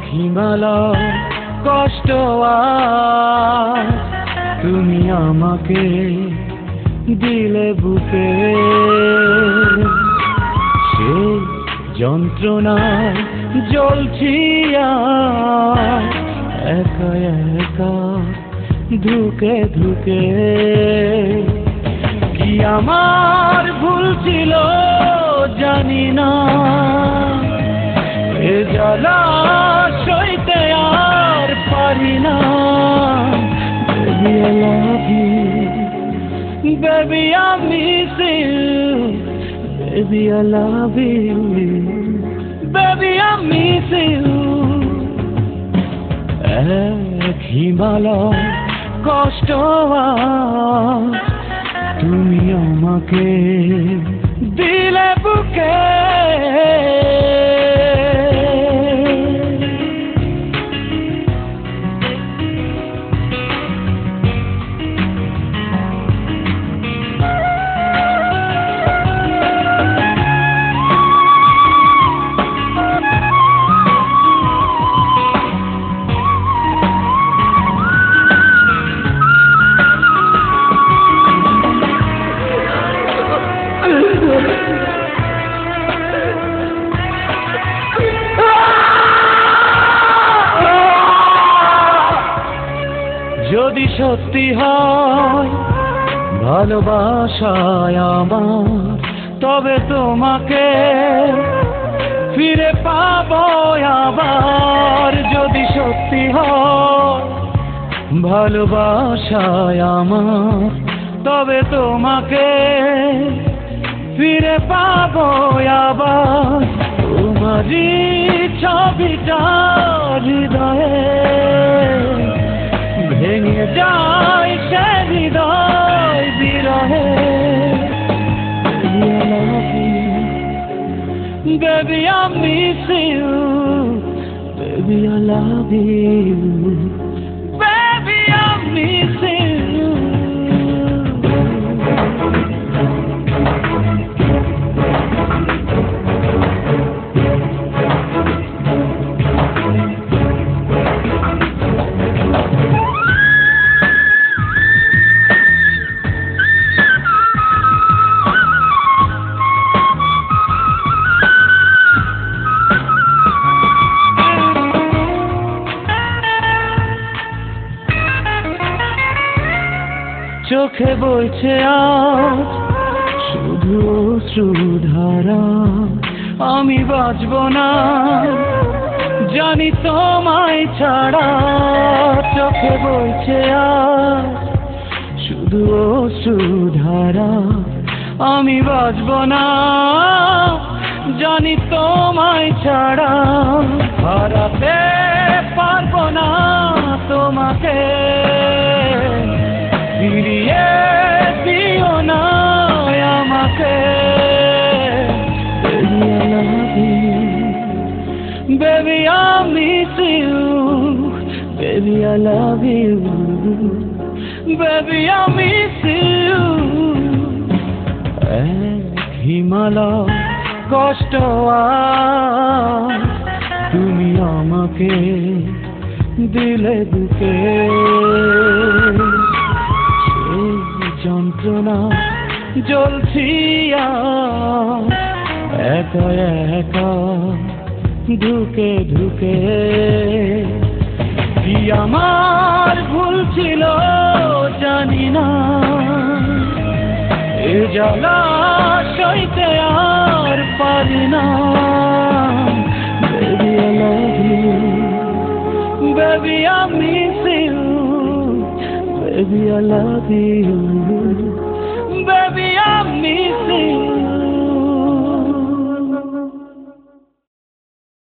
হিমালয় কষ্ট আজ তুমি আমাকে দিলে বুকে, সে যন্ত্রণায় জ্বলছি আজ একা একা ধুকে ধুকে। কি আমার ভুল ছিল জানি না, এ জ্বালা সইতে আর পারি না। Baby I love you, baby I miss you, baby I love you, baby I miss you. এক হিমালয় কষ্ট আজ তুমি আমাকে দিলে বুকে। যদি সত্যি হয় ভালোবাসায় আমার, তবে তোমাকে ফিরে পাবো আবার। যদি সত্যি হয় ভালোবাসায় আমার, তবে তোমাকে ফিরে পাবো আবার। তোমারই ছবিটা হৃদয়ে ভেঙে যায় সে হৃদয় বিরহে। Baby I miss you, baby I love you, baby I miss you. চোখে বইছে আজ শুধু অশ্রুধারা, আমি বাঁচব না জানি তোমায় ছাড়া। চোখে বইছে আজ শুধু অশ্রুধারা, আমি বাঁচব না জানি তোমায় ছাড়া। হারাতে পারবো না তোমাকে, ফিরিয়ে দিও না আমাকে। Baby I miss you, baby I love you, baby I miss you. এক হিমালয় কষ্ট আজ তুমি আমাকে দিলে বুকে, যন্ত্রণা জ্বলছি একা একা ধুকে ধুকে। কি আমার ভুল ছিল জানি না, এ জ্বালা সইতে আর পারি না। Baby I love you, baby I miss you, baby I love you, baby